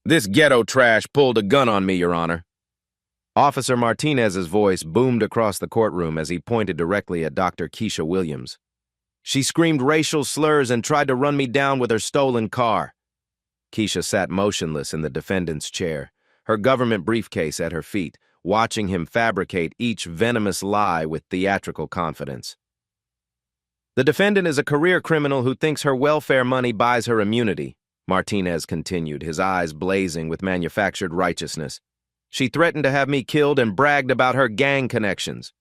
This ghetto trash pulled a gun on me, Your Honor. Officer Martinez's voice boomed across the courtroom as he pointed directly at Dr. Kesha Williams. She screamed racial slurs and tried to run me down with her stolen car. Kesha sat motionless in the defendant's chair, her government briefcase at her feet, watching him fabricate each venomous lie with theatrical confidence. The defendant is a career criminal who thinks her welfare money buys her immunity, Martinez continued, his eyes blazing with manufactured righteousness. She threatened to have me killed and bragged about her gang connections.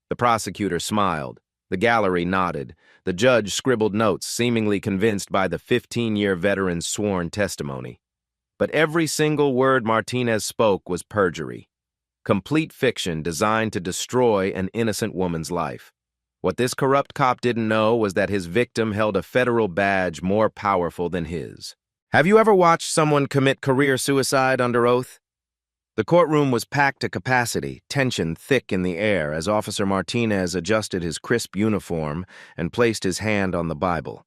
The prosecutor smiled. The gallery nodded. The judge scribbled notes, seemingly convinced by the 15-year veteran's sworn testimony. But every single word Martinez spoke was perjury. Complete fiction designed to destroy an innocent woman's life. What this corrupt cop didn't know was that his victim held a federal badge more powerful than his. Have you ever watched someone commit career suicide under oath? The courtroom was packed to capacity, tension thick in the air as Officer Martinez adjusted his crisp uniform and placed his hand on the Bible.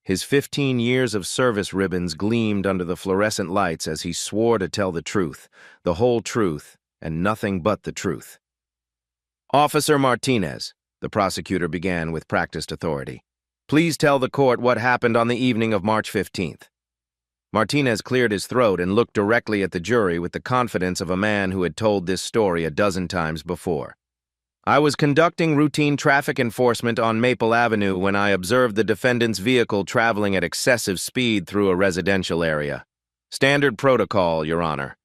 His 15 years of service ribbons gleamed under the fluorescent lights as he swore to tell the truth, the whole truth, and nothing but the truth. Officer Martinez, the prosecutor began with practiced authority, please tell the court what happened on the evening of March 15th. Martinez cleared his throat and looked directly at the jury with the confidence of a man who had told this story a dozen times before. I was conducting routine traffic enforcement on Maple Avenue when I observed the defendant's vehicle traveling at excessive speed through a residential area. Standard protocol, Your Honor.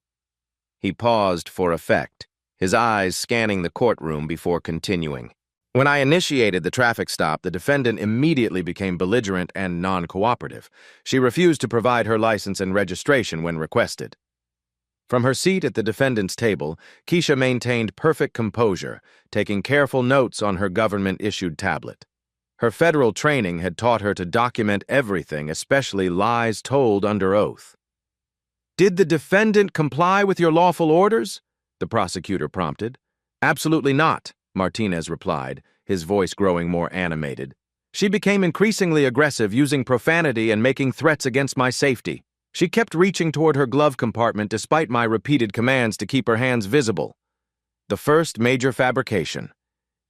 He paused for effect, his eyes scanning the courtroom before continuing. When I initiated the traffic stop, the defendant immediately became belligerent and non-cooperative. She refused to provide her license and registration when requested. From her seat at the defendant's table, Kesha maintained perfect composure, taking careful notes on her government-issued tablet. Her federal training had taught her to document everything, especially lies told under oath. Did the defendant comply with your lawful orders? The prosecutor prompted. Absolutely not, Martinez replied, his voice growing more animated. She became increasingly aggressive, using profanity and making threats against my safety. She kept reaching toward her glove compartment despite my repeated commands to keep her hands visible. The first major fabrication.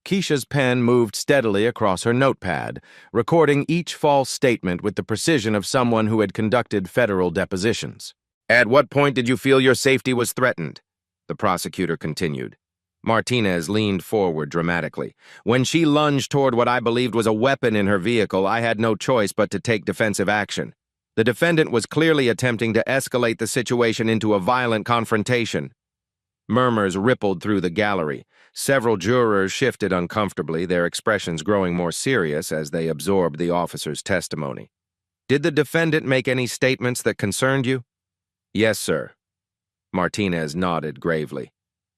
Kesha's pen moved steadily across her notepad, recording each false statement with the precision of someone who had conducted federal depositions. At what point did you feel your safety was threatened? The prosecutor continued. Martinez leaned forward dramatically. When she lunged toward what I believed was a weapon in her vehicle, I had no choice but to take defensive action. The defendant was clearly attempting to escalate the situation into a violent confrontation. Murmurs rippled through the gallery. Several jurors shifted uncomfortably, their expressions growing more serious as they absorbed the officer's testimony. Did the defendant make any statements that concerned you? Yes, sir. Martinez nodded gravely.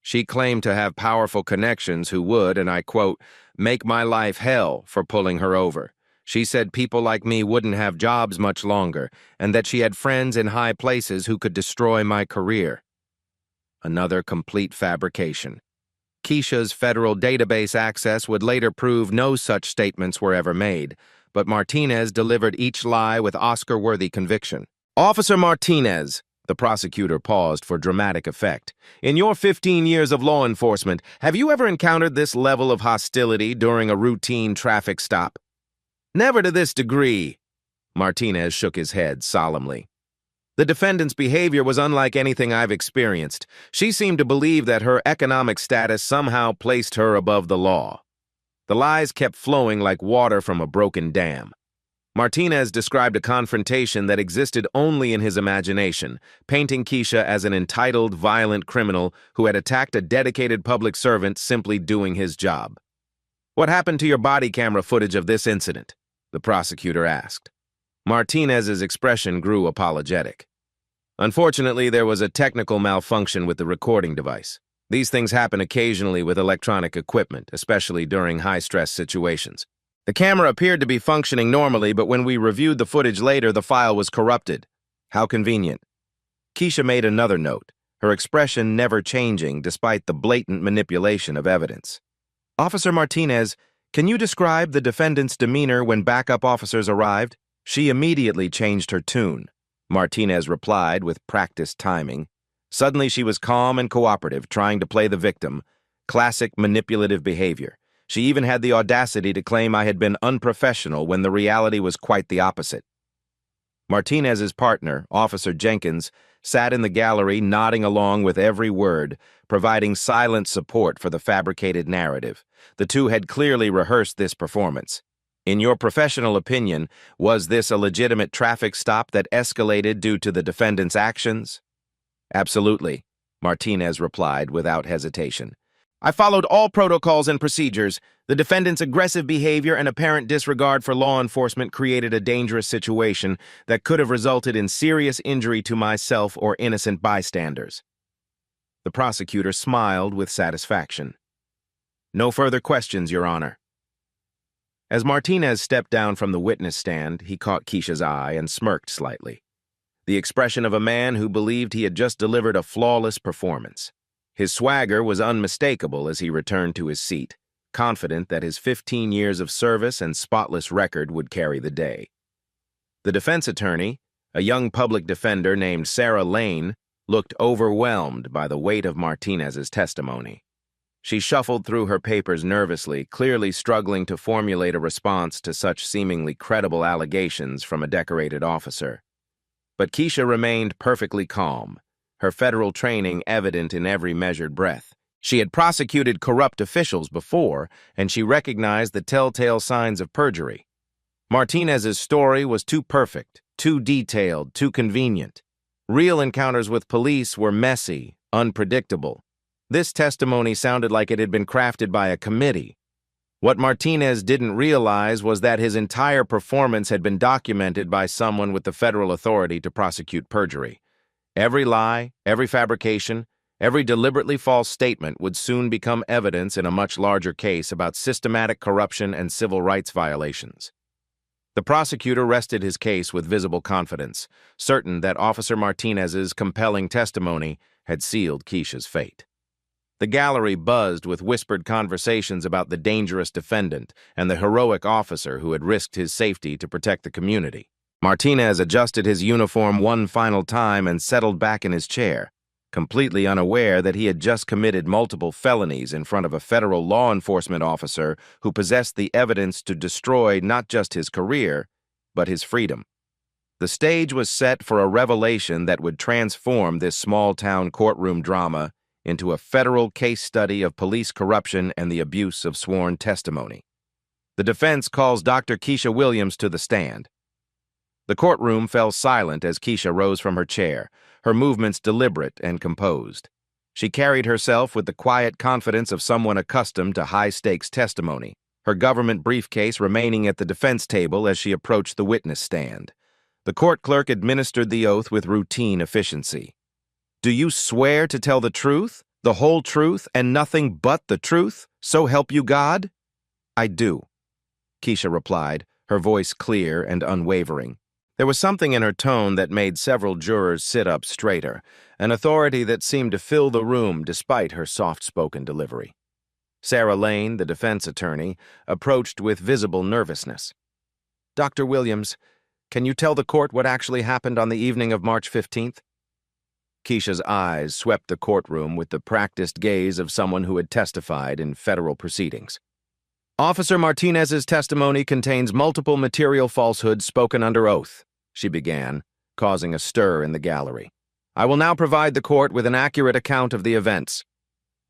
She claimed to have powerful connections who would, and I quote, make my life hell for pulling her over. She said people like me wouldn't have jobs much longer, and that she had friends in high places who could destroy my career. Another complete fabrication. Kesha's federal database access would later prove no such statements were ever made, but Martinez delivered each lie with Oscar-worthy conviction. Officer Martinez, the prosecutor paused for dramatic effect. In your 15 years of law enforcement, have you ever encountered this level of hostility during a routine traffic stop? Never to this degree. Martinez shook his head solemnly. The defendant's behavior was unlike anything I've experienced. She seemed to believe that her economic status somehow placed her above the law. The lies kept flowing like water from a broken dam. Martinez described a confrontation that existed only in his imagination, painting Kesha as an entitled, violent criminal who had attacked a dedicated public servant simply doing his job. What happened to your body camera footage of this incident? The prosecutor asked. Martinez's expression grew apologetic. Unfortunately, there was a technical malfunction with the recording device. These things happen occasionally with electronic equipment, especially during high-stress situations. The camera appeared to be functioning normally, but when we reviewed the footage later, the file was corrupted. How convenient. Kesha made another note, her expression never changing despite the blatant manipulation of evidence. Officer Martinez, can you describe the defendant's demeanor when backup officers arrived? She immediately changed her tune. Martinez replied with practiced timing. Suddenly she was calm and cooperative, trying to play the victim. Classic manipulative behavior. She even had the audacity to claim I had been unprofessional when the reality was quite the opposite. Martinez's partner, Officer Jenkins, sat in the gallery nodding along with every word, providing silent support for the fabricated narrative. The two had clearly rehearsed this performance. In your professional opinion, was this a legitimate traffic stop that escalated due to the defendant's actions? Absolutely, Martinez replied without hesitation. I followed all protocols and procedures. The defendant's aggressive behavior and apparent disregard for law enforcement created a dangerous situation that could have resulted in serious injury to myself or innocent bystanders. The prosecutor smiled with satisfaction. No further questions, Your Honor. As Martinez stepped down from the witness stand, he caught Kesha's eye and smirked slightly. The expression of a man who believed he had just delivered a flawless performance. His swagger was unmistakable as he returned to his seat, confident that his 15 years of service and spotless record would carry the day. The defense attorney, a young public defender named Sarah Lane, looked overwhelmed by the weight of Martinez's testimony. She shuffled through her papers nervously, clearly struggling to formulate a response to such seemingly credible allegations from a decorated officer. But Kesha remained perfectly calm, her federal training evident in every measured breath. She had prosecuted corrupt officials before, and she recognized the telltale signs of perjury. Martinez's story was too perfect, too detailed, too convenient. Real encounters with police were messy, unpredictable. This testimony sounded like it had been crafted by a committee. What Martinez didn't realize was that his entire performance had been documented by someone with the federal authority to prosecute perjury. Every lie, every fabrication, every deliberately false statement would soon become evidence in a much larger case about systematic corruption and civil rights violations. The prosecutor rested his case with visible confidence, certain that Officer Martinez's compelling testimony had sealed Kesha's fate. The gallery buzzed with whispered conversations about the dangerous defendant and the heroic officer who had risked his safety to protect the community. Martinez adjusted his uniform one final time and settled back in his chair, completely unaware that he had just committed multiple felonies in front of a federal law enforcement officer who possessed the evidence to destroy not just his career, but his freedom. The stage was set for a revelation that would transform this small-town courtroom drama into a federal case study of police corruption and the abuse of sworn testimony. The defense calls Dr. Kesha Williams to the stand. The courtroom fell silent as Kesha rose from her chair, her movements deliberate and composed. She carried herself with the quiet confidence of someone accustomed to high-stakes testimony, her government briefcase remaining at the defense table as she approached the witness stand. The court clerk administered the oath with routine efficiency. Do you swear to tell the truth, the whole truth, and nothing but the truth, so help you God? I do, Kesha replied, her voice clear and unwavering. There was something in her tone that made several jurors sit up straighter, an authority that seemed to fill the room despite her soft-spoken delivery. Sarah Lane, the defense attorney, approached with visible nervousness. Dr. Williams, can you tell the court what actually happened on the evening of March 15th? Kesha's eyes swept the courtroom with the practiced gaze of someone who had testified in federal proceedings. Officer Martinez's testimony contains multiple material falsehoods spoken under oath, she began, causing a stir in the gallery. I will now provide the court with an accurate account of the events.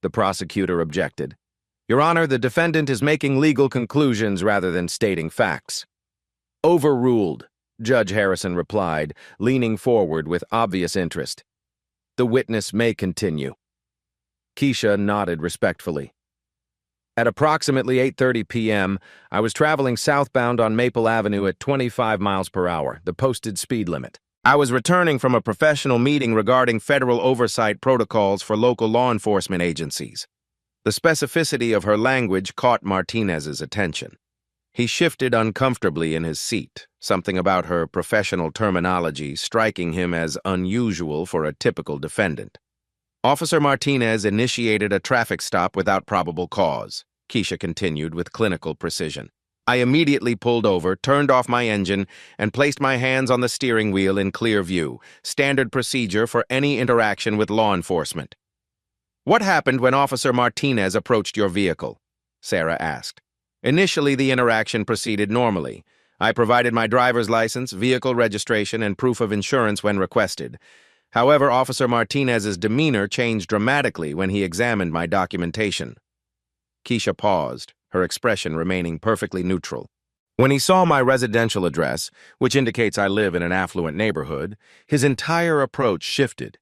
The prosecutor objected. Your Honor, the defendant is making legal conclusions rather than stating facts. Overruled, Judge Harrison replied, leaning forward with obvious interest. The witness may continue. Kesha nodded respectfully. At approximately 8:30 p.m., I was traveling southbound on Maple Avenue at 25 miles per hour, the posted speed limit. I was returning from a professional meeting regarding federal oversight protocols for local law enforcement agencies. The specificity of her language caught Martinez's attention. He shifted uncomfortably in his seat, something about her professional terminology striking him as unusual for a typical defendant. Officer Martinez initiated a traffic stop without probable cause, Kesha continued with clinical precision. I immediately pulled over, turned off my engine, and placed my hands on the steering wheel in clear view, standard procedure for any interaction with law enforcement. "What happened when Officer Martinez approached your vehicle?" Sarah asked. Initially, the interaction proceeded normally. I provided my driver's license, vehicle registration, and proof of insurance when requested. However, Officer Martinez's demeanor changed dramatically when he examined my documentation. Kesha paused, her expression remaining perfectly neutral. When he saw my residential address, which indicates I live in an affluent neighborhood, his entire approach shifted.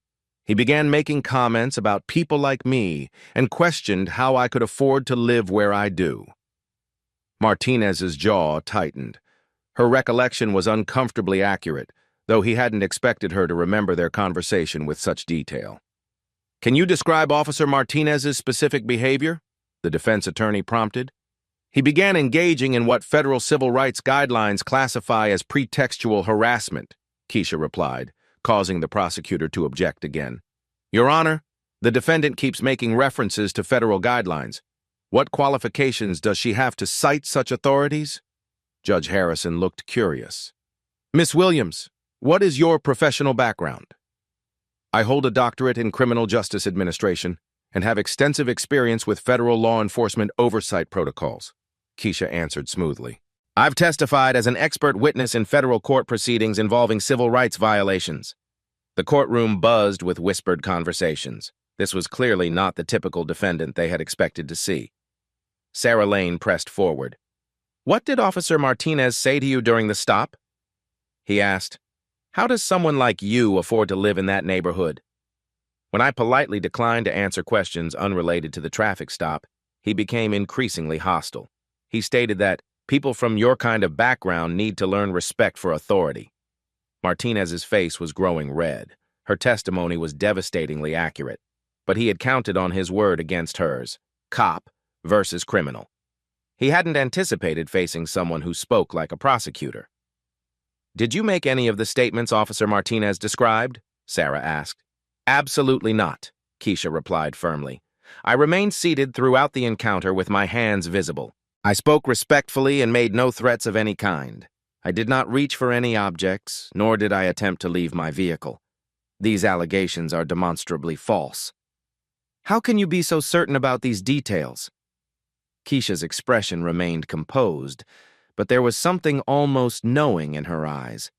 He began making comments about people like me and questioned how I could afford to live where I do. Martinez's jaw tightened. Her recollection was uncomfortably accurate, though he hadn't expected her to remember their conversation with such detail. "Can you describe Officer Martinez's specific behavior?" the defense attorney prompted. "He began engaging in what federal civil rights guidelines classify as pretextual harassment," Kesha replied, causing the prosecutor to object again. "Your Honor, the defendant keeps making references to federal guidelines. What qualifications does she have to cite such authorities?" Judge Harrison looked curious. "Miss Williams, what is your professional background?" "I hold a doctorate in criminal justice administration and have extensive experience with federal law enforcement oversight protocols," Kesha answered smoothly. "I've testified as an expert witness in federal court proceedings involving civil rights violations." The courtroom buzzed with whispered conversations. This was clearly not the typical defendant they had expected to see. Sarah Lane pressed forward. "What did Officer Martinez say to you during the stop?" He asked. "How does someone like you afford to live in that neighborhood?" When I politely declined to answer questions unrelated to the traffic stop, he became increasingly hostile. He stated that people from your kind of background need to learn respect for authority. Martinez's face was growing red. Her testimony was devastatingly accurate, but he had counted on his word against hers. Cop versus criminal. He hadn't anticipated facing someone who spoke like a prosecutor. "Did you make any of the statements Officer Martinez described?" Sarah asked. "Absolutely not," Kesha replied firmly. "I remained seated throughout the encounter with my hands visible. I spoke respectfully and made no threats of any kind. I did not reach for any objects, nor did I attempt to leave my vehicle. These allegations are demonstrably false." "How can you be so certain about these details?" Kesha's expression remained composed, but there was something almost knowing in her eyes.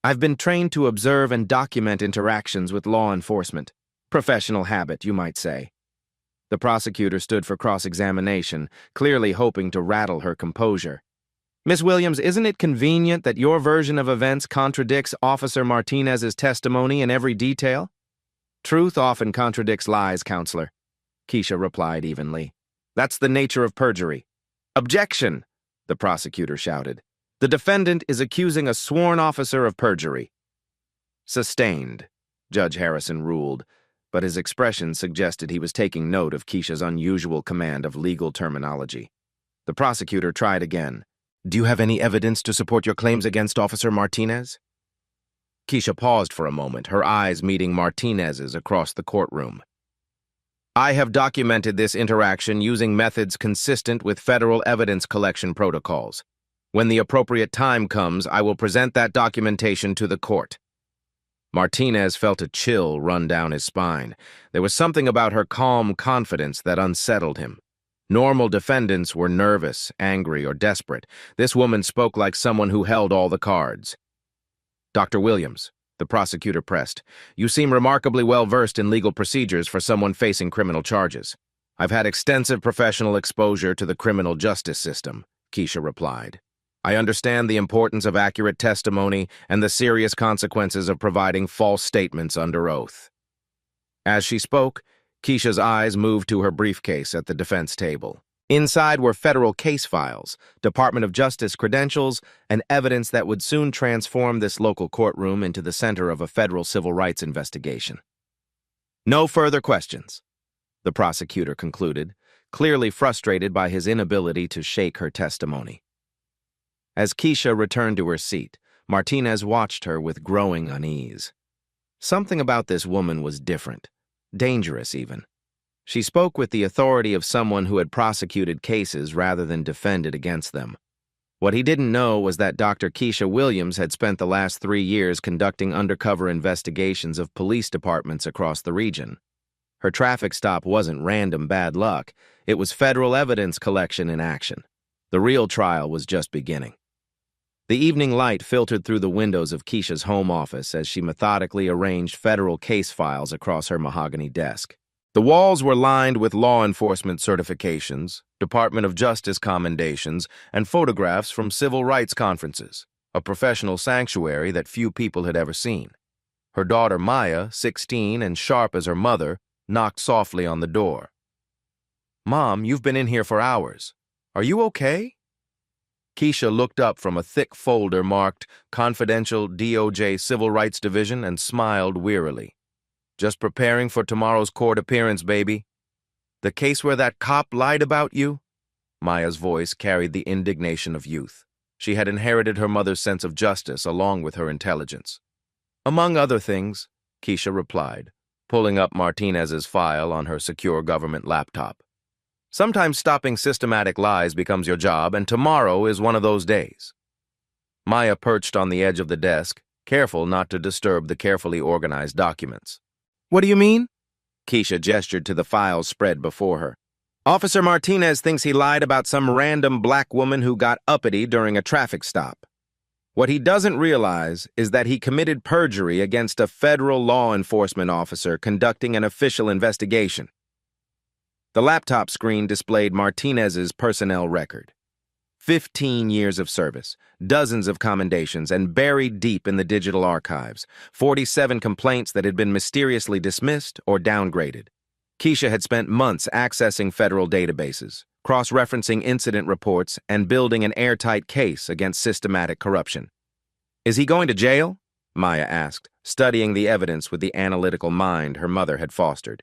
"I've been trained to observe and document interactions with law enforcement. Professional habit, you might say." The prosecutor stood for cross-examination, clearly hoping to rattle her composure. "Miss Williams, isn't it convenient that your version of events contradicts Officer Martinez's testimony in every detail?" "Truth often contradicts lies, Counselor," Kesha replied evenly. "That's the nature of perjury." "Objection!" the prosecutor shouted. "The defendant is accusing a sworn officer of perjury." "Sustained," Judge Harrison ruled, but his expression suggested he was taking note of Kesha's unusual command of legal terminology. The prosecutor tried again. "Do you have any evidence to support your claims against Officer Martinez?" Kesha paused for a moment, her eyes meeting Martinez's across the courtroom. "I have documented this interaction using methods consistent with federal evidence collection protocols. When the appropriate time comes, I will present that documentation to the court." Martinez felt a chill run down his spine. There was something about her calm confidence that unsettled him. Normal defendants were nervous, angry, or desperate. This woman spoke like someone who held all the cards. "Dr. Williams," the prosecutor pressed, "you seem remarkably well-versed in legal procedures for someone facing criminal charges." "I've had extensive professional exposure to the criminal justice system," Kesha replied. "I understand the importance of accurate testimony and the serious consequences of providing false statements under oath." As she spoke, Kesha's eyes moved to her briefcase at the defense table. Inside were federal case files, Department of Justice credentials, and evidence that would soon transform this local courtroom into the center of a federal civil rights investigation. "No further questions," the prosecutor concluded, clearly frustrated by his inability to shake her testimony. As Kesha returned to her seat, Martinez watched her with growing unease. Something about this woman was different, dangerous even. She spoke with the authority of someone who had prosecuted cases rather than defended against them. What he didn't know was that Dr. Kesha Williams had spent the last 3 years conducting undercover investigations of police departments across the region. Her traffic stop wasn't random bad luck. It was federal evidence collection in action. The real trial was just beginning. The evening light filtered through the windows of Kesha's home office as she methodically arranged federal case files across her mahogany desk. The walls were lined with law enforcement certifications, Department of Justice commendations, and photographs from civil rights conferences, a professional sanctuary that few people had ever seen. Her daughter Maya, 16 and sharp as her mother, knocked softly on the door. "Mom, you've been in here for hours. Are you okay?" Kesha looked up from a thick folder marked Confidential DOJ Civil Rights Division and smiled wearily. "Just preparing for tomorrow's court appearance, baby." "The case where that cop lied about you?" Maya's voice carried the indignation of youth. She had inherited her mother's sense of justice along with her intelligence. "Among other things," Kesha replied, pulling up Martinez's file on her secure government laptop. "Sometimes stopping systematic lies becomes your job, and tomorrow is one of those days." Maya perched on the edge of the desk, careful not to disturb the carefully organized documents. "What do you mean?" Kesha gestured to the files spread before her. "Officer Martinez thinks he lied about some random black woman who got uppity during a traffic stop. What he doesn't realize is that he committed perjury against a federal law enforcement officer conducting an official investigation." The laptop screen displayed Martinez's personnel record. 15 years of service, dozens of commendations, and buried deep in the digital archives, 47 complaints that had been mysteriously dismissed or downgraded. Kesha had spent months accessing federal databases, cross-referencing incident reports, and building an airtight case against systematic corruption. "Is he going to jail?" Maya asked, studying the evidence with the analytical mind her mother had fostered.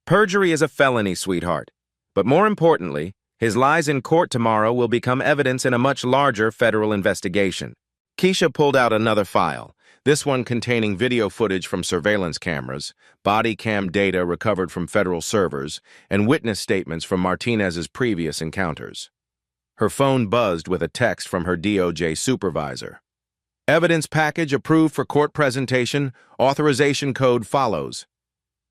"Perjury is a felony, sweetheart. But more importantly, his lies in court tomorrow will become evidence in a much larger federal investigation." Kesha pulled out another file, this one containing video footage from surveillance cameras, body cam data recovered from federal servers, and witness statements from Martinez's previous encounters. Her phone buzzed with a text from her DOJ supervisor. "Evidence package approved for court presentation. Authorization code follows."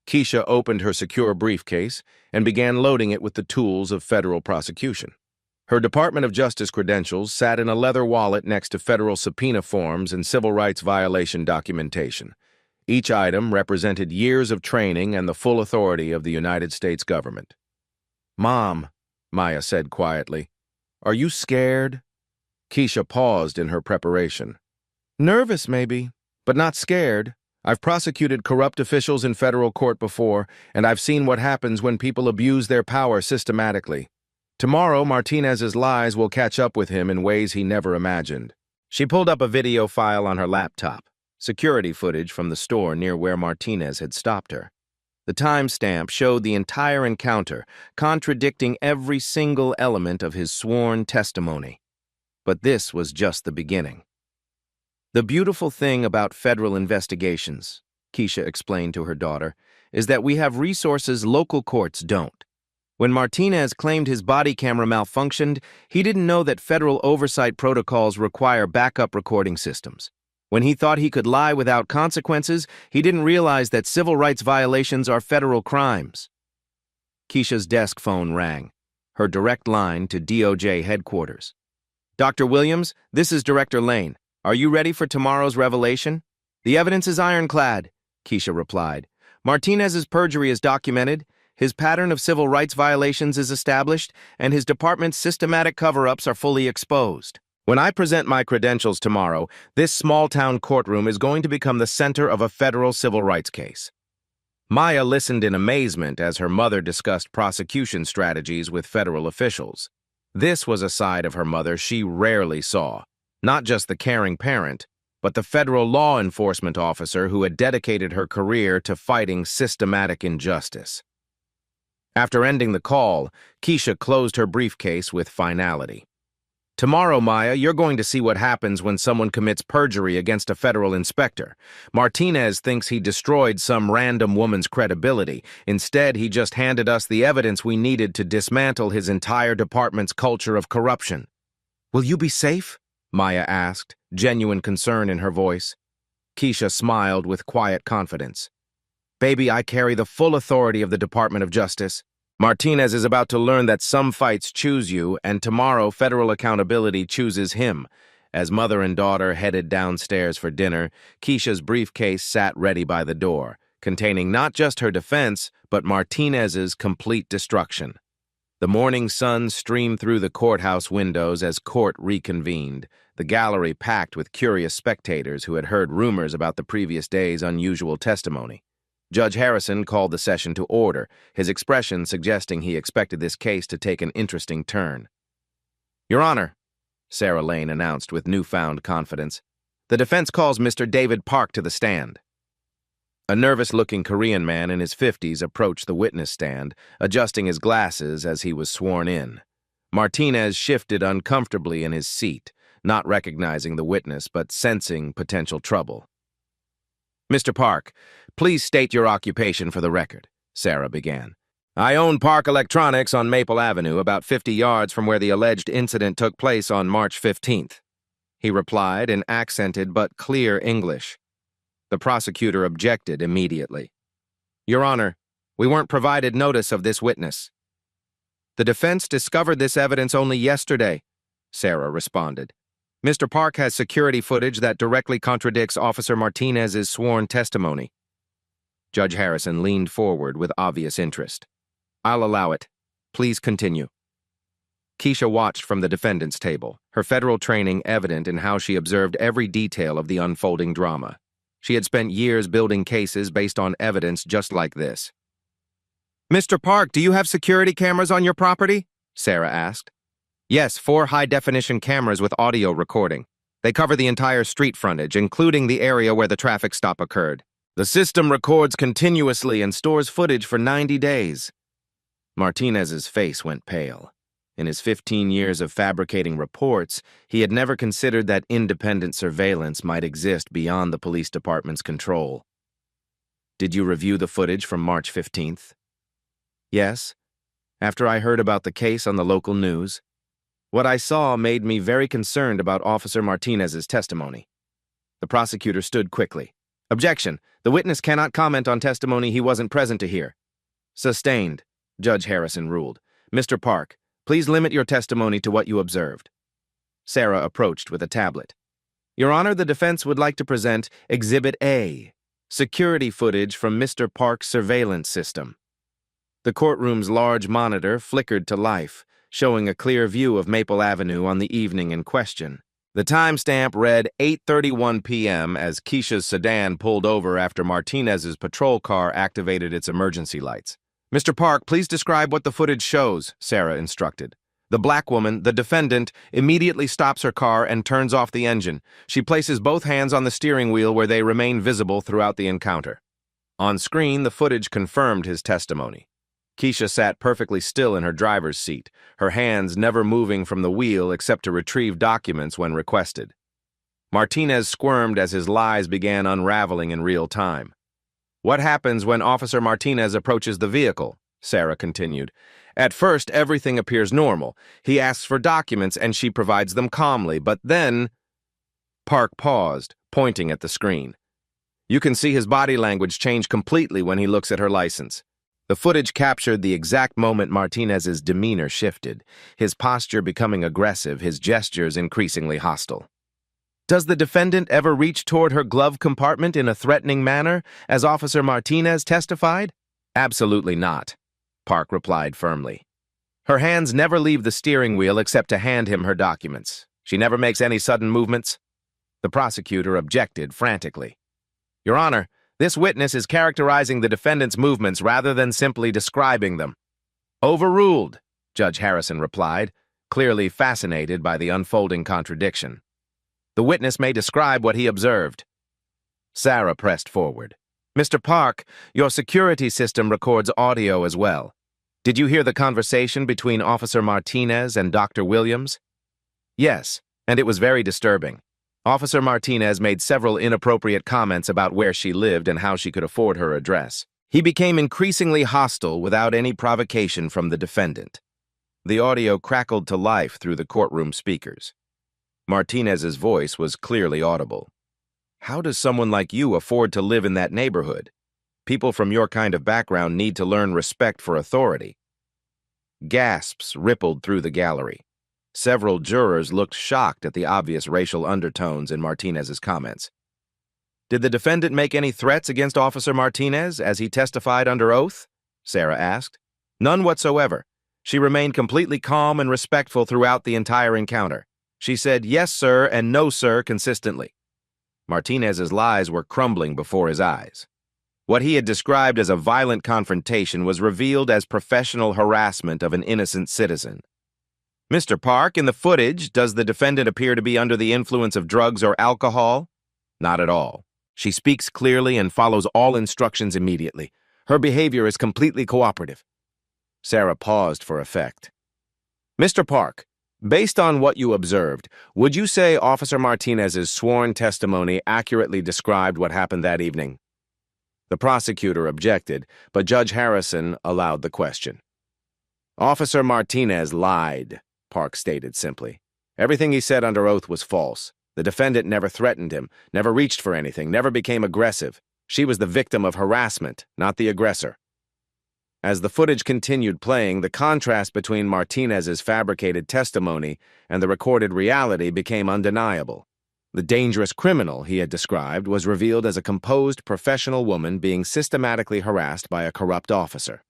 Kesha opened her secure briefcase and began loading it with the tools of federal prosecution. Her Department of Justice credentials sat in a leather wallet next to federal subpoena forms and civil rights violation documentation. Each item represented years of training and the full authority of the United States government. "Mom," Maya said quietly, "are you scared?" Kesha paused in her preparation. "Nervous, maybe, but not scared. I've prosecuted corrupt officials in federal court before, and I've seen what happens when people abuse their power systematically. Tomorrow, Martinez's lies will catch up with him in ways he never imagined." She pulled up a video file on her laptop, security footage from the store near where Martinez had stopped her. The timestamp showed the entire encounter, contradicting every single element of his sworn testimony. But this was just the beginning. "The beautiful thing about federal investigations," Kesha explained to her daughter, "is that we have resources local courts don't. When Martinez claimed his body camera malfunctioned, he didn't know that federal oversight protocols require backup recording systems. When he thought he could lie without consequences, he didn't realize that civil rights violations are federal crimes." Kesha's desk phone rang, her direct line to DOJ headquarters. "Dr. Williams, this is Director Lane. Are you ready for tomorrow's revelation?" "The evidence is ironclad," Kesha replied. "Martinez's perjury is documented, his pattern of civil rights violations is established, and his department's systematic cover-ups are fully exposed. When I present my credentials tomorrow, this small-town courtroom is going to become the center of a federal civil rights case." Maya listened in amazement as her mother discussed prosecution strategies with federal officials. This was a side of her mother she rarely saw. Not just the caring parent, but the federal law enforcement officer who had dedicated her career to fighting systematic injustice. After ending the call, Kesha closed her briefcase with finality. "Tomorrow, Maya, you're going to see what happens when someone commits perjury against a federal inspector. Martinez thinks he destroyed some random woman's credibility. Instead, he just handed us the evidence we needed to dismantle his entire department's culture of corruption." Will you be safe? Maya asked, genuine concern in her voice. Kesha smiled with quiet confidence. Baby, I carry the full authority of the Department of Justice. Martinez is about to learn that some fights choose you, and tomorrow federal accountability chooses him. As mother and daughter headed downstairs for dinner, Kesha's briefcase sat ready by the door, containing not just her defense, but Martinez's complete destruction. The morning sun streamed through the courthouse windows as court reconvened, the gallery packed with curious spectators who had heard rumors about the previous day's unusual testimony. Judge Harrison called the session to order, his expression suggesting he expected this case to take an interesting turn. Your Honor, Sarah Lane announced with newfound confidence, the defense calls Mr. David Park to the stand. A nervous-looking Korean man in his 50s approached the witness stand, adjusting his glasses as he was sworn in. Martinez shifted uncomfortably in his seat, not recognizing the witness but sensing potential trouble. Mr. Park, please state your occupation for the record, Sarah began. I own Park Electronics on Maple Avenue, about 50 yards from where the alleged incident took place on March 15th, he replied in accented but clear English. The prosecutor objected immediately. Your Honor, we weren't provided notice of this witness. The defense discovered this evidence only yesterday, Sarah responded. Mr. Park has security footage that directly contradicts Officer Martinez's sworn testimony. Judge Harrison leaned forward with obvious interest. I'll allow it. Please continue. Kesha watched from the defendant's table, her federal training evident in how she observed every detail of the unfolding drama. She had spent years building cases based on evidence just like this. Mr. Park, do you have security cameras on your property? Sarah asked. Yes, 4 high-definition cameras with audio recording. They cover the entire street frontage, including the area where the traffic stop occurred. The system records continuously and stores footage for 90 days. Martinez's face went pale. In his 15 years of fabricating reports, he had never considered that independent surveillance might exist beyond the police department's control. Did you review the footage from March 15th? Yes, after I heard about the case on the local news. What I saw made me very concerned about Officer Martinez's testimony. The prosecutor stood quickly. Objection. The witness cannot comment on testimony he wasn't present to hear. Sustained, Judge Harrison ruled. Mr. Park, please limit your testimony to what you observed. Sarah approached with a tablet. Your Honor, the defense would like to present Exhibit A, security footage from Mr. Park's surveillance system. The courtroom's large monitor flickered to life, showing a clear view of Maple Avenue on the evening in question. The timestamp read 8:31 p.m. as Kesha's sedan pulled over after Martinez's patrol car activated its emergency lights. Mr. Park, please describe what the footage shows, Sarah instructed. The black woman, the defendant, immediately stops her car and turns off the engine. She places both hands on the steering wheel where they remain visible throughout the encounter. On screen, the footage confirmed his testimony. Kesha sat perfectly still in her driver's seat, her hands never moving from the wheel except to retrieve documents when requested. Martinez squirmed as his lies began unraveling in real time. What happens when Officer Martinez approaches the vehicle? Sarah continued. At first, everything appears normal. He asks for documents and she provides them calmly, but then... Park paused, pointing at the screen. You can see his body language change completely when he looks at her license. The footage captured the exact moment Martinez's demeanor shifted, his posture becoming aggressive, his gestures increasingly hostile. Does the defendant ever reach toward her glove compartment in a threatening manner, as Officer Martinez testified? Absolutely not, Park replied firmly. Her hands never leave the steering wheel except to hand him her documents. She never makes any sudden movements. The prosecutor objected frantically. Your Honor, this witness is characterizing the defendant's movements rather than simply describing them. Overruled, Judge Harrison replied, clearly fascinated by the unfolding contradiction. The witness may describe what he observed. Sarah pressed forward. Mr. Park, your security system records audio as well. Did you hear the conversation between Officer Martinez and Dr. Williams? Yes, and it was very disturbing. Officer Martinez made several inappropriate comments about where she lived and how she could afford her address. He became increasingly hostile without any provocation from the defendant. The audio crackled to life through the courtroom speakers. Martinez's voice was clearly audible. "How does someone like you afford to live in that neighborhood? People from your kind of background need to learn respect for authority." Gasps rippled through the gallery. Several jurors looked shocked at the obvious racial undertones in Martinez's comments. "Did the defendant make any threats against Officer Martinez as he testified under oath?" Sarah asked. "None whatsoever. She remained completely calm and respectful throughout the entire encounter. She said yes, sir, and no, sir, consistently." Martinez's lies were crumbling before his eyes. What he had described as a violent confrontation was revealed as professional harassment of an innocent citizen. "Mr. Park, in the footage, does the defendant appear to be under the influence of drugs or alcohol?" "Not at all. She speaks clearly and follows all instructions immediately. Her behavior is completely cooperative." Sarah paused for effect. "Mr. Park, based on what you observed, would you say Officer Martinez's sworn testimony accurately described what happened that evening?" The prosecutor objected, but Judge Harrison allowed the question. "Officer Martinez lied," Park stated simply. "Everything he said under oath was false. The defendant never threatened him, never reached for anything, never became aggressive. She was the victim of harassment, not the aggressor." As the footage continued playing, the contrast between Martinez's fabricated testimony and the recorded reality became undeniable. The dangerous criminal he had described was revealed as a composed, professional woman being systematically harassed by a corrupt officer.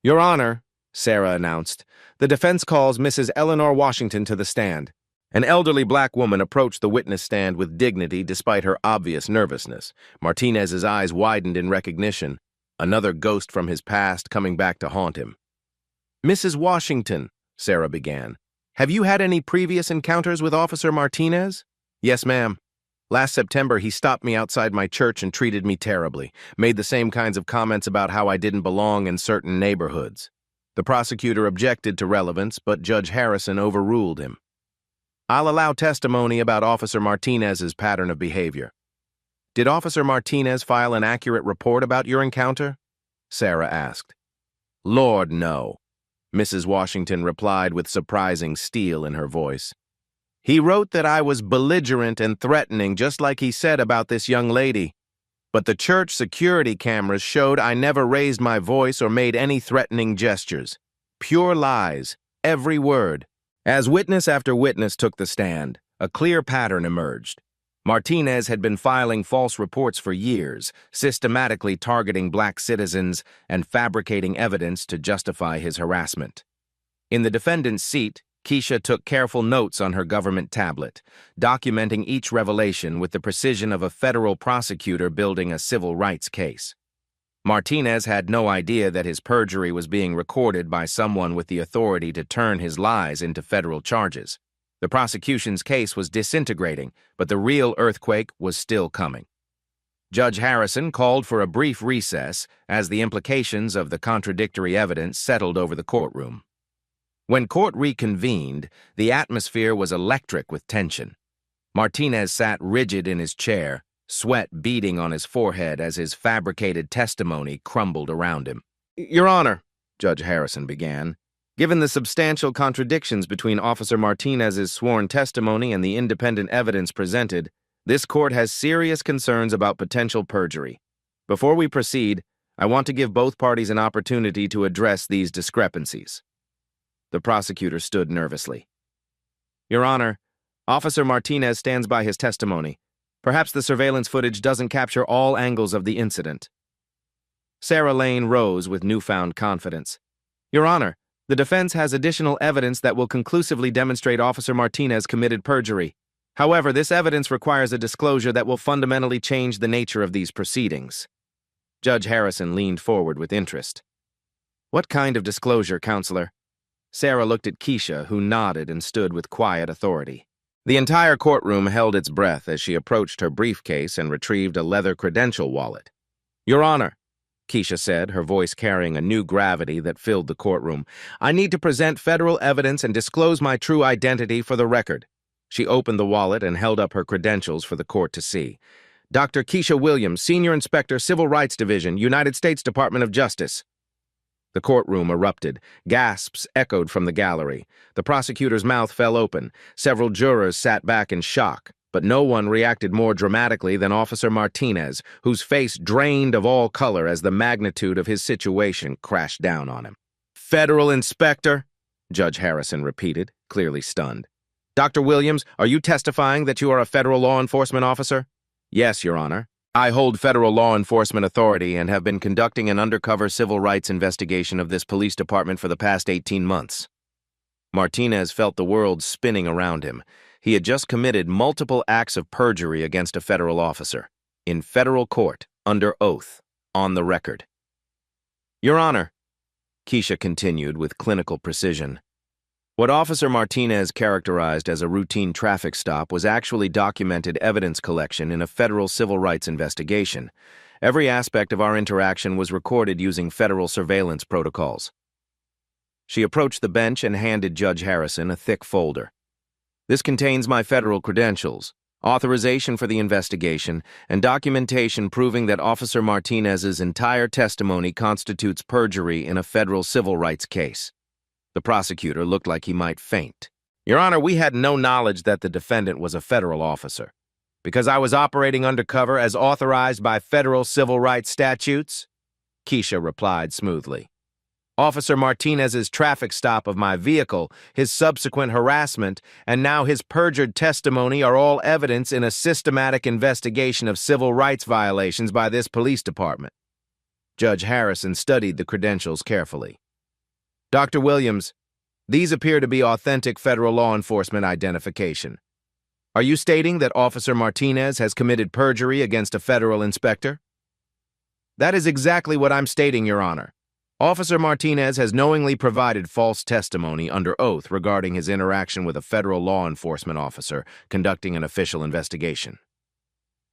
"Your Honor," Sarah announced, "the defense calls Mrs. Eleanor Washington to the stand." An elderly black woman approached the witness stand with dignity despite her obvious nervousness. Martinez's eyes widened in recognition, another ghost from his past coming back to haunt him. "Mrs. Washington," Sarah began, "have you had any previous encounters with Officer Martinez?" "Yes, ma'am. Last September, he stopped me outside my church and treated me terribly, made the same kinds of comments about how I didn't belong in certain neighborhoods." The prosecutor objected to relevance, but Judge Harrison overruled him. "I'll allow testimony about Officer Martinez's pattern of behavior." "Did Officer Martinez file an accurate report about your encounter?" Sarah asked. "Lord, no," Mrs. Washington replied with surprising steel in her voice. "He wrote that I was belligerent and threatening, just like he said about this young lady. But the church security cameras showed I never raised my voice or made any threatening gestures. Pure lies, every word." As witness after witness took the stand, a clear pattern emerged. Martinez had been filing false reports for years, systematically targeting black citizens and fabricating evidence to justify his harassment. In the defendant's seat, Kesha took careful notes on her government tablet, documenting each revelation with the precision of a federal prosecutor building a civil rights case. Martinez had no idea that his perjury was being recorded by someone with the authority to turn his lies into federal charges. The prosecution's case was disintegrating, but the real earthquake was still coming. Judge Harrison called for a brief recess as the implications of the contradictory evidence settled over the courtroom. When court reconvened, the atmosphere was electric with tension. Martinez sat rigid in his chair, sweat beading on his forehead as his fabricated testimony crumbled around him. "Your Honor," Judge Harrison began, "given the substantial contradictions between Officer Martinez's sworn testimony and the independent evidence presented, this court has serious concerns about potential perjury. Before we proceed, I want to give both parties an opportunity to address these discrepancies." The prosecutor stood nervously. "Your Honor, Officer Martinez stands by his testimony. Perhaps the surveillance footage doesn't capture all angles of the incident." Sarah Lane rose with newfound confidence. "Your Honor, the defense has additional evidence that will conclusively demonstrate Officer Martinez committed perjury. However, this evidence requires a disclosure that will fundamentally change the nature of these proceedings." Judge Harrison leaned forward with interest. "What kind of disclosure, Counselor?" Sarah looked at Kesha, who nodded and stood with quiet authority. The entire courtroom held its breath as she approached her briefcase and retrieved a leather credential wallet. "Your Honor," Kesha said, her voice carrying a new gravity that filled the courtroom, "I need to present federal evidence and disclose my true identity for the record." She opened the wallet and held up her credentials for the court to see. "Dr. Kesha Williams, Senior Inspector, Civil Rights Division, United States Department of Justice." The courtroom erupted. Gasps echoed from the gallery. The prosecutor's mouth fell open. Several jurors sat back in shock, but no one reacted more dramatically than Officer Martinez, whose face drained of all color as the magnitude of his situation crashed down on him. "Federal inspector?" Judge Harrison repeated, clearly stunned. "Dr. Williams, are you testifying that you are a federal law enforcement officer?" "Yes, Your Honor. I hold federal law enforcement authority and have been conducting an undercover civil rights investigation of this police department for the past 18 months. Martinez felt the world spinning around him. He had just committed multiple acts of perjury against a federal officer, in federal court, under oath, on the record. "Your Honor," Kesha continued with clinical precision, "what Officer Martinez characterized as a routine traffic stop was actually documented evidence collection in a federal civil rights investigation. Every aspect of our interaction was recorded using federal surveillance protocols." She approached the bench and handed Judge Harrison a thick folder. "This contains my federal credentials, authorization for the investigation, and documentation proving that Officer Martinez's entire testimony constitutes perjury in a federal civil rights case." The prosecutor looked like he might faint. "Your Honor, we had no knowledge that the defendant was a federal officer. Because I was operating undercover as authorized by federal civil rights statutes," Kesha replied smoothly. "Officer Martinez's traffic stop of my vehicle, his subsequent harassment, and now his perjured testimony are all evidence in a systematic investigation of civil rights violations by this police department." Judge Harrison studied the credentials carefully. "Dr. Williams, these appear to be authentic federal law enforcement identification. Are you stating that Officer Martinez has committed perjury against a federal inspector?" "That is exactly what I'm stating, Your Honor. Officer Martinez has knowingly provided false testimony under oath regarding his interaction with a federal law enforcement officer conducting an official investigation."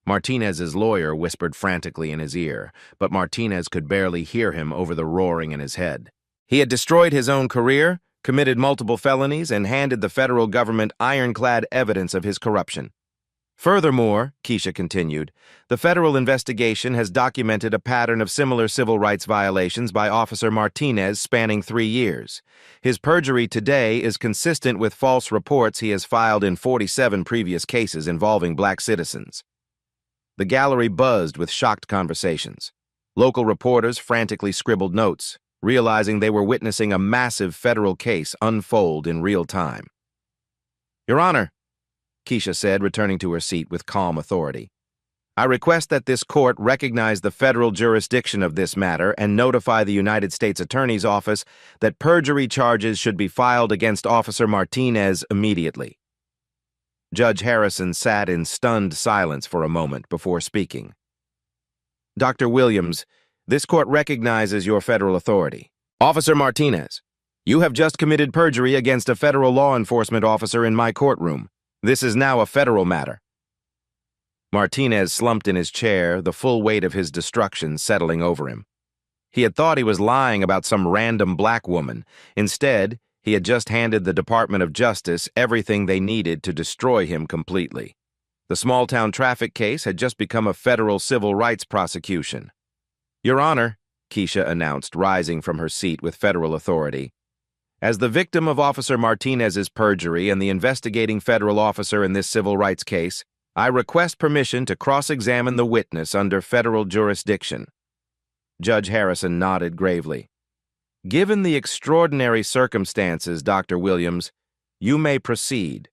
Martinez's lawyer whispered frantically in his ear, but Martinez could barely hear him over the roaring in his head. He had destroyed his own career, committed multiple felonies, and handed the federal government ironclad evidence of his corruption. "Furthermore," Kesha continued, "the federal investigation has documented a pattern of similar civil rights violations by Officer Martinez spanning 3 years. His perjury today is consistent with false reports he has filed in 47 previous cases involving black citizens." The gallery buzzed with shocked conversations. Local reporters frantically scribbled notes, realizing they were witnessing a massive federal case unfold in real time. "Your Honor," Kesha said, returning to her seat with calm authority, "I request that this court recognize the federal jurisdiction of this matter and notify the United States Attorney's Office that perjury charges should be filed against Officer Martinez immediately." Judge Harrison sat in stunned silence for a moment before speaking. "Dr. Williams, this court recognizes your federal authority. Officer Martinez, you have just committed perjury against a federal law enforcement officer in my courtroom. This is now a federal matter." Martinez slumped in his chair, the full weight of his destruction settling over him. He had thought he was lying about some random black woman. Instead, he had just handed the Department of Justice everything they needed to destroy him completely. The small-town traffic case had just become a federal civil rights prosecution. "Your Honor," Kesha announced, rising from her seat with federal authority, "as the victim of Officer Martinez's perjury and the investigating federal officer in this civil rights case, I request permission to cross-examine the witness under federal jurisdiction." Judge Harrison nodded gravely. "Given the extraordinary circumstances, Dr. Williams, you may proceed."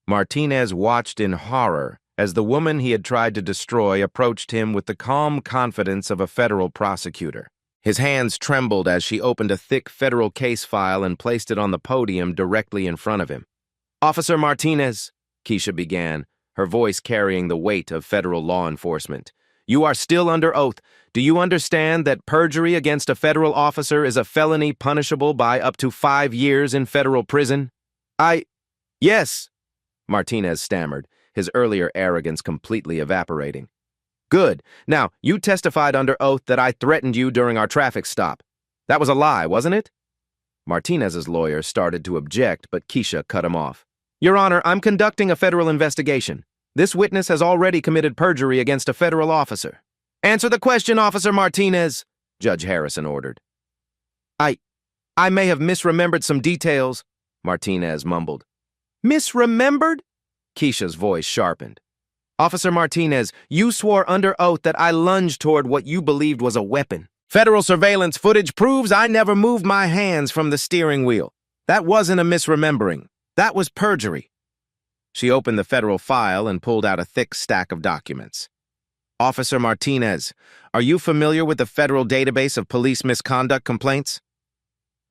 Martinez watched in horror as the woman he had tried to destroy approached him with the calm confidence of a federal prosecutor. His hands trembled as she opened a thick federal case file and placed it on the podium directly in front of him. "Officer Martinez," Kesha began, her voice carrying the weight of federal law enforcement, "you are still under oath. Do you understand that perjury against a federal officer is a felony punishable by up to 5 years in federal prison?" Yes," Martinez stammered, his earlier arrogance completely evaporating. "Good. Now, you testified under oath that I threatened you during our traffic stop. That was a lie, wasn't it?" Martinez's lawyer started to object, but Kesha cut him off. "Your Honor, I'm conducting a federal investigation. This witness has already committed perjury against a federal officer." "Answer the question, Officer Martinez," Judge Harrison ordered. I, I may have misremembered some details, Martinez mumbled. Misremembered? Kesha's voice sharpened. Officer Martinez, you swore under oath that I lunged toward what you believed was a weapon. Federal surveillance footage proves I never moved my hands from the steering wheel. That wasn't a misremembering. That was perjury. She opened the federal file and pulled out a thick stack of documents. Officer Martinez, are you familiar with the federal database of police misconduct complaints?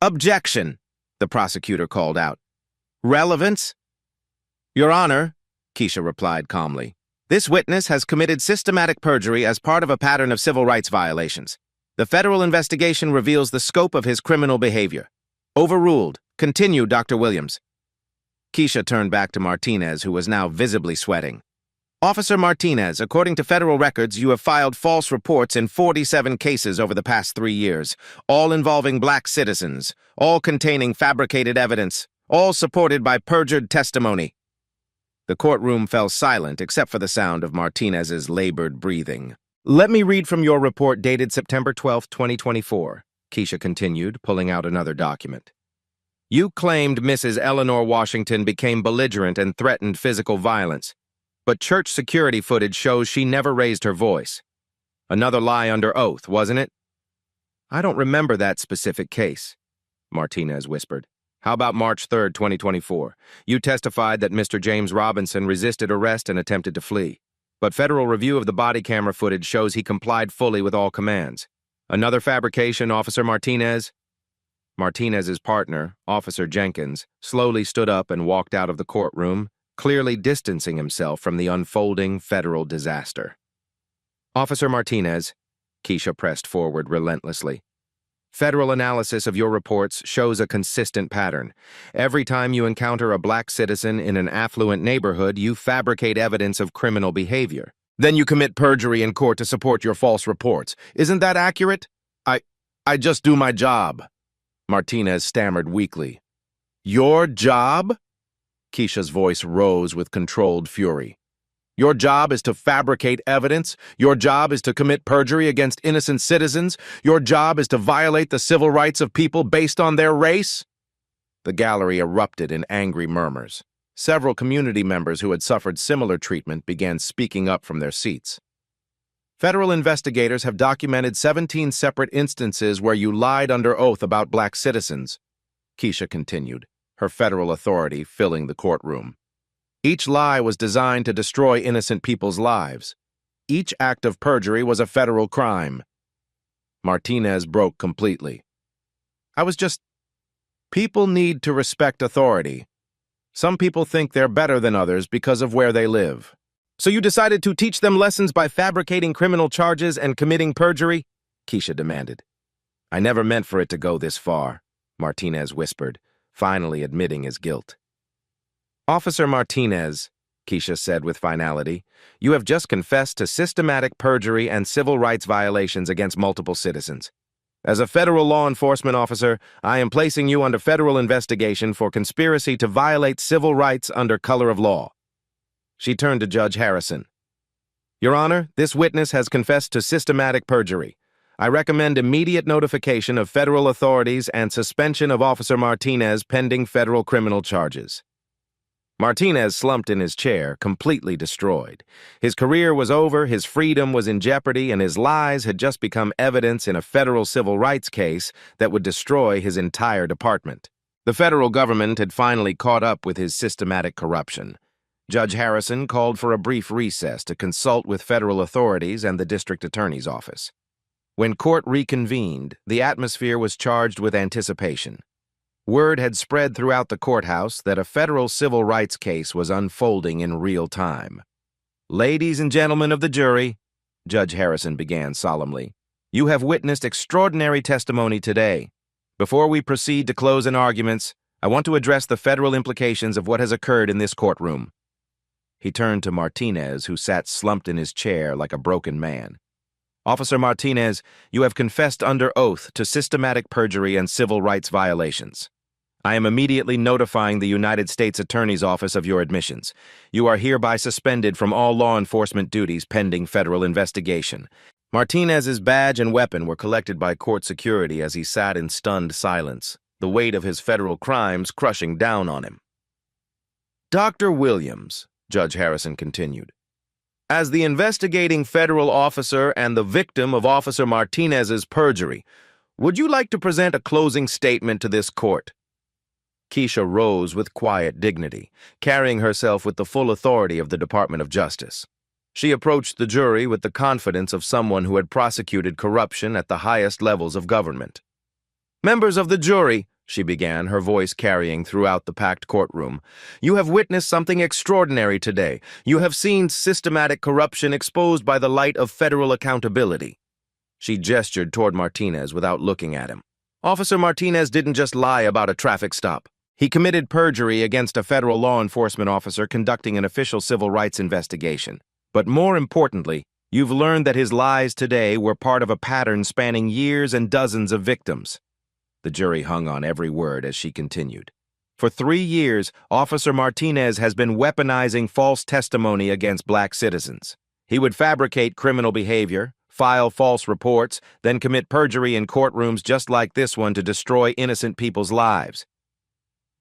Objection, the prosecutor called out. Relevance? Your Honor, Kesha replied calmly, this witness has committed systematic perjury as part of a pattern of civil rights violations. The federal investigation reveals the scope of his criminal behavior. Overruled. Continue, Dr. Williams. Kesha turned back to Martinez, who was now visibly sweating. Officer Martinez, according to federal records, you have filed false reports in 47 cases over the past 3 years, all involving black citizens, all containing fabricated evidence, all supported by perjured testimony. The courtroom fell silent except for the sound of Martinez's labored breathing. Let me read from your report dated September 12, 2024, Kesha continued, pulling out another document. You claimed Mrs. Eleanor Washington became belligerent and threatened physical violence, but church security footage shows she never raised her voice. Another lie under oath, wasn't it? I don't remember that specific case, Martinez whispered. How about March 3, 2024? You testified that Mr. James Robinson resisted arrest and attempted to flee, but federal review of the body camera footage shows he complied fully with all commands. Another fabrication, Officer Martinez? Martinez's partner, Officer Jenkins, slowly stood up and walked out of the courtroom, clearly distancing himself from the unfolding federal disaster. Officer Martinez, Kesha pressed forward relentlessly. Federal analysis of your reports shows a consistent pattern. Every time you encounter a black citizen in an affluent neighborhood, you fabricate evidence of criminal behavior. Then you commit perjury in court to support your false reports. Isn't that accurate? I just do my job, Martinez stammered weakly. Your job? Kesha's voice rose with controlled fury. Your job is to fabricate evidence. Your job is to commit perjury against innocent citizens. Your job is to violate the civil rights of people based on their race. The gallery erupted in angry murmurs. Several community members who had suffered similar treatment began speaking up from their seats. Federal investigators have documented 17 separate instances where you lied under oath about black citizens, Kesha continued, her federal authority filling the courtroom. Each lie was designed to destroy innocent people's lives. Each act of perjury was a federal crime. Martinez broke completely. People need to respect authority. Some people think they're better than others because of where they live. So you decided to teach them lessons by fabricating criminal charges and committing perjury? Kesha demanded. I never meant for it to go this far, Martinez whispered, finally admitting his guilt. Officer Martinez, Kesha said with finality, you have just confessed to systematic perjury and civil rights violations against multiple citizens. As a federal law enforcement officer, I am placing you under federal investigation for conspiracy to violate civil rights under color of law. She turned to Judge Harrison. Your Honor, this witness has confessed to systematic perjury. I recommend immediate notification of federal authorities and suspension of Officer Martinez pending federal criminal charges. Martinez slumped in his chair, completely destroyed. His career was over, his freedom was in jeopardy, and his lies had just become evidence in a federal civil rights case that would destroy his entire department. The federal government had finally caught up with his systematic corruption. Judge Harrison called for a brief recess to consult with federal authorities and the district attorney's office. When court reconvened, the atmosphere was charged with anticipation. Word had spread throughout the courthouse that a federal civil rights case was unfolding in real time. Ladies and gentlemen of the jury, Judge Harrison began solemnly, you have witnessed extraordinary testimony today. Before we proceed to close in arguments, I want to address the federal implications of what has occurred in this courtroom. He turned to Martinez, who sat slumped in his chair like a broken man. Officer Martinez, you have confessed under oath to systematic perjury and civil rights violations. I am immediately notifying the United States Attorney's Office of your admissions. You are hereby suspended from all law enforcement duties pending federal investigation. Martinez's badge and weapon were collected by court security as he sat in stunned silence, the weight of his federal crimes crushing down on him. Dr. Williams, Judge Harrison continued, as the investigating federal officer and the victim of Officer Martinez's perjury, would you like to present a closing statement to this court? Kesha rose with quiet dignity, carrying herself with the full authority of the Department of Justice. She approached the jury with the confidence of someone who had prosecuted corruption at the highest levels of government. Members of the jury, she began, her voice carrying throughout the packed courtroom, you have witnessed something extraordinary today. You have seen systematic corruption exposed by the light of federal accountability. She gestured toward Martinez without looking at him. Officer Martinez didn't just lie about a traffic stop. He committed perjury against a federal law enforcement officer conducting an official civil rights investigation. But more importantly, you've learned that his lies today were part of a pattern spanning years and dozens of victims. The jury hung on every word as she continued. For 3 years, Officer Martinez has been weaponizing false testimony against black citizens. He would fabricate criminal behavior, file false reports, then commit perjury in courtrooms just like this one to destroy innocent people's lives.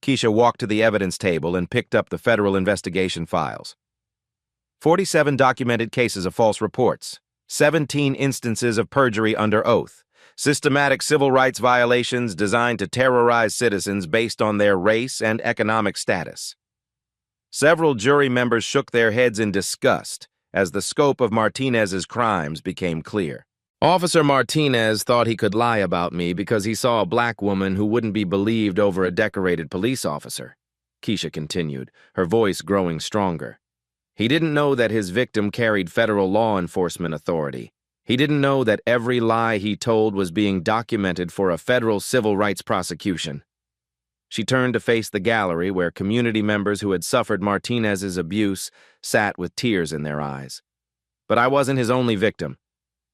Kesha walked to the evidence table and picked up the federal investigation files. 47 documented cases of false reports, 17 instances of perjury under oath, systematic civil rights violations designed to terrorize citizens based on their race and economic status. Several jury members shook their heads in disgust as the scope of Martinez's crimes became clear. Officer Martinez thought he could lie about me because he saw a black woman who wouldn't be believed over a decorated police officer, Kesha continued, her voice growing stronger. He didn't know that his victim carried federal law enforcement authority. He didn't know that every lie he told was being documented for a federal civil rights prosecution. She turned to face the gallery where community members who had suffered Martinez's abuse sat with tears in their eyes. But I wasn't his only victim.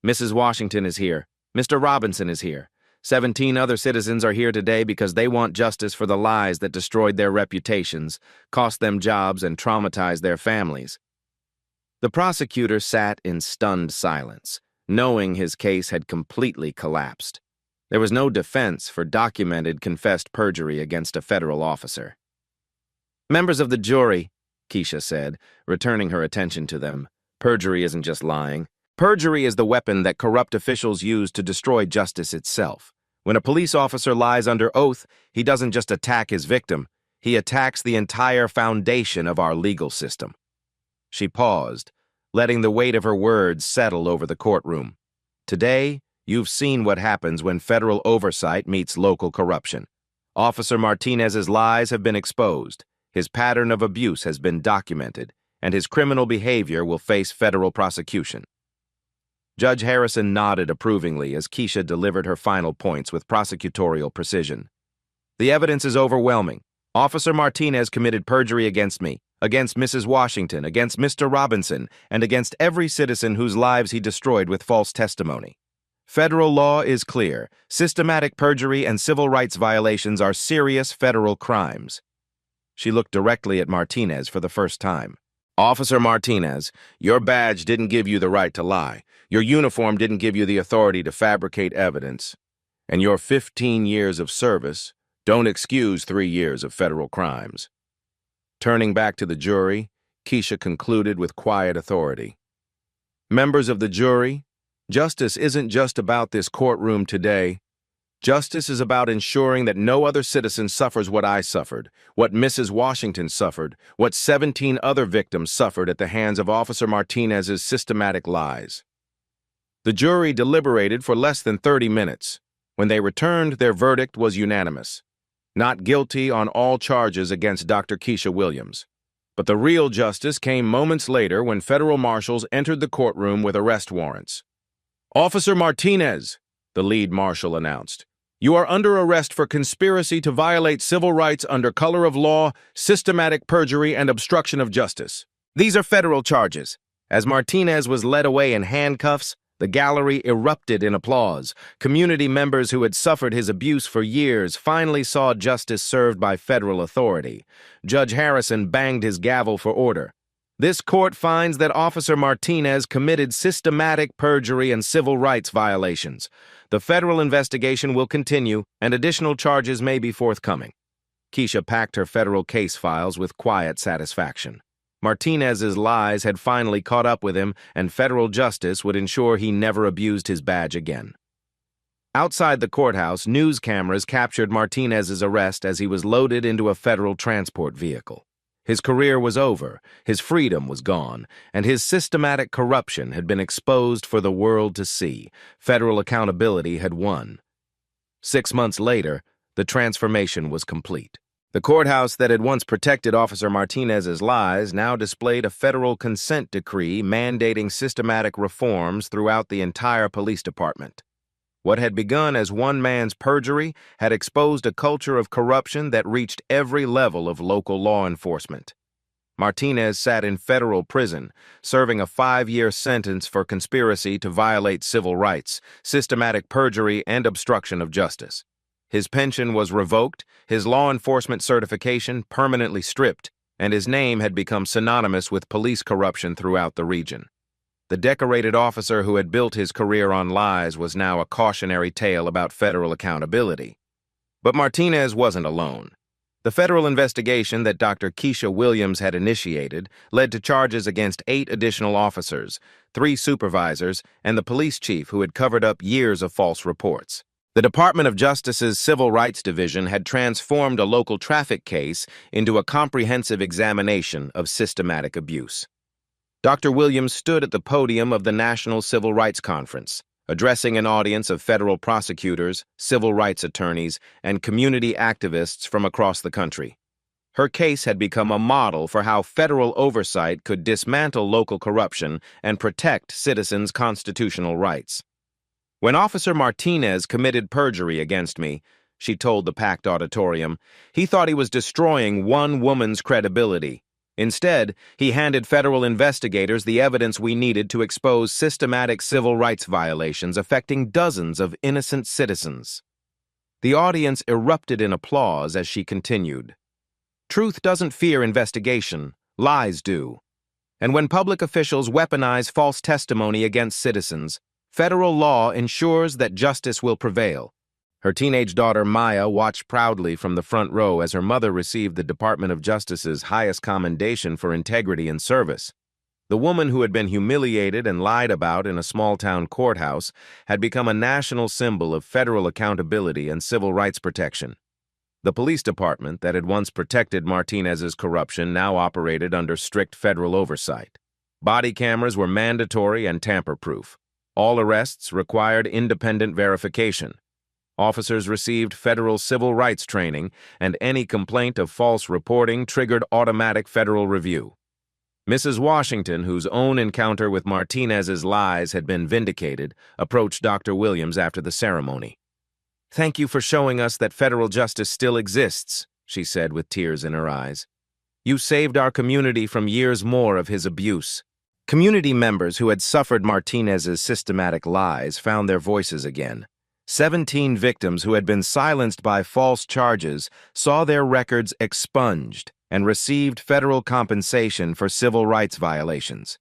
Mrs. Washington is here. Mr. Robinson is here. 17 other citizens are here today because they want justice for the lies that destroyed their reputations, cost them jobs, and traumatized their families. The prosecutor sat in stunned silence, knowing his case had completely collapsed. There was no defense for documented confessed perjury against a federal officer. Members of the jury, Kesha said, returning her attention to them, perjury isn't just lying. Perjury is the weapon that corrupt officials use to destroy justice itself. When a police officer lies under oath, he doesn't just attack his victim, he attacks the entire foundation of our legal system. She paused, letting the weight of her words settle over the courtroom. Today, you've seen what happens when federal oversight meets local corruption. Officer Martinez's lies have been exposed, his pattern of abuse has been documented, and his criminal behavior will face federal prosecution. Judge Harrison nodded approvingly as Kesha delivered her final points with prosecutorial precision. The evidence is overwhelming. Officer Martinez committed perjury against me, against Mrs. Washington, against Mr. Robinson, and against every citizen whose lives he destroyed with false testimony. Federal law is clear. Systematic perjury and civil rights violations are serious federal crimes. She looked directly at Martinez for the first time. Officer Martinez, your badge didn't give you the right to lie. Your uniform didn't give you the authority to fabricate evidence. And your 15 years of service don't excuse 3 years of federal crimes. Turning back to the jury, Kesha concluded with quiet authority. Members of the jury, justice isn't just about this courtroom today. Justice is about ensuring that no other citizen suffers what I suffered, what Mrs. Washington suffered, what 17 other victims suffered at the hands of Officer Martinez's systematic lies. The jury deliberated for less than 30 minutes. When they returned, their verdict was unanimous. Not guilty on all charges against Dr. Kesha Williams. But the real justice came moments later when federal marshals entered the courtroom with arrest warrants. Officer Martinez, the lead marshal announced, you are under arrest for conspiracy to violate civil rights under color of law, systematic perjury, and obstruction of justice. These are federal charges. As Martinez was led away in handcuffs, the gallery erupted in applause. Community members who had suffered his abuse for years finally saw justice served by federal authority. Judge Harrison banged his gavel for order. This court finds that Officer Martinez committed systematic perjury and civil rights violations. The federal investigation will continue, and additional charges may be forthcoming. Kesha packed her federal case files with quiet satisfaction. Martinez's lies had finally caught up with him, and federal justice would ensure he never abused his badge again. Outside the courthouse, news cameras captured Martinez's arrest as he was loaded into a federal transport vehicle. His career was over, his freedom was gone, and his systematic corruption had been exposed for the world to see. Federal accountability had won. 6 months later, the transformation was complete. The courthouse that had once protected Officer Martinez's lies now displayed a federal consent decree mandating systematic reforms throughout the entire police department. What had begun as one man's perjury had exposed a culture of corruption that reached every level of local law enforcement. Martinez sat in federal prison, serving a 5-year sentence for conspiracy to violate civil rights, systematic perjury, and obstruction of justice. His pension was revoked, his law enforcement certification permanently stripped, and his name had become synonymous with police corruption throughout the region. The decorated officer who had built his career on lies was now a cautionary tale about federal accountability. But Martinez wasn't alone. The federal investigation that Dr. Kesha Williams had initiated led to charges against 8 additional officers, 3 supervisors, and the police chief who had covered up years of false reports. The Department of Justice's Civil Rights Division had transformed a local traffic case into a comprehensive examination of systematic abuse. Dr. Williams stood at the podium of the National Civil Rights Conference, addressing an audience of federal prosecutors, civil rights attorneys, and community activists from across the country. Her case had become a model for how federal oversight could dismantle local corruption and protect citizens' constitutional rights. "When Officer Martinez committed perjury against me," she told the packed auditorium, "he thought he was destroying one woman's credibility. Instead, he handed federal investigators the evidence we needed to expose systematic civil rights violations affecting dozens of innocent citizens." The audience erupted in applause as she continued. "Truth doesn't fear investigation, lies do. And when public officials weaponize false testimony against citizens, federal law ensures that justice will prevail." Her teenage daughter Maya watched proudly from the front row as her mother received the Department of Justice's highest commendation for integrity and service. The woman who had been humiliated and lied about in a small-town courthouse had become a national symbol of federal accountability and civil rights protection. The police department that had once protected Martinez's corruption now operated under strict federal oversight. Body cameras were mandatory and tamper-proof. All arrests required independent verification. Officers received federal civil rights training, and any complaint of false reporting triggered automatic federal review. Mrs. Washington, whose own encounter with Martinez's lies had been vindicated, approached Dr. Williams after the ceremony. "Thank you for showing us that federal justice still exists," she said with tears in her eyes. "You saved our community from years more of his abuse." Community members who had suffered Martinez's systematic lies found their voices again. 17 victims who had been silenced by false charges saw their records expunged and received federal compensation for civil rights violations.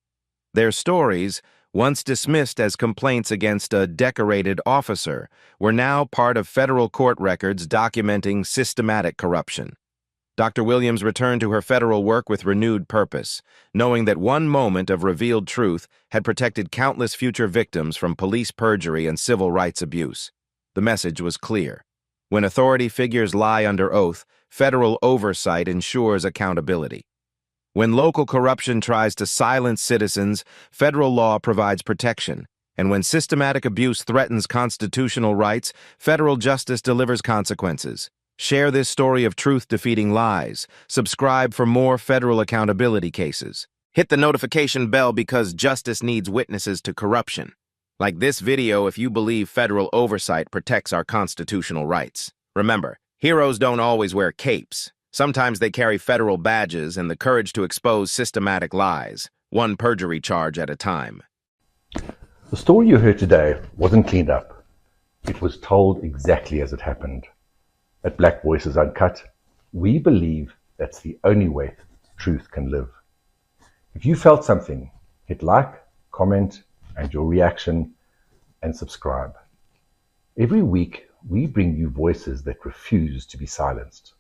Their stories, once dismissed as complaints against a decorated officer, were now part of federal court records documenting systematic corruption. Dr. Williams returned to her federal work with renewed purpose, knowing that one moment of revealed truth had protected countless future victims from police perjury and civil rights abuse. The message was clear. When authority figures lie under oath, federal oversight ensures accountability. When local corruption tries to silence citizens, federal law provides protection. And when systematic abuse threatens constitutional rights, federal justice delivers consequences. Share this story of truth defeating lies. Subscribe for more federal accountability cases. Hit the notification bell because justice needs witnesses to corruption. Like this video if you believe federal oversight protects our constitutional rights. Remember, heroes don't always wear capes. Sometimes they carry federal badges and the courage to expose systematic lies, one perjury charge at a time. The story you heard today wasn't cleaned up. It was told exactly as it happened. At Black Voices Uncut, we believe that's the only way truth can live. If you felt something, hit like, comment, and your reaction, and subscribe. Every week, we bring you voices that refuse to be silenced.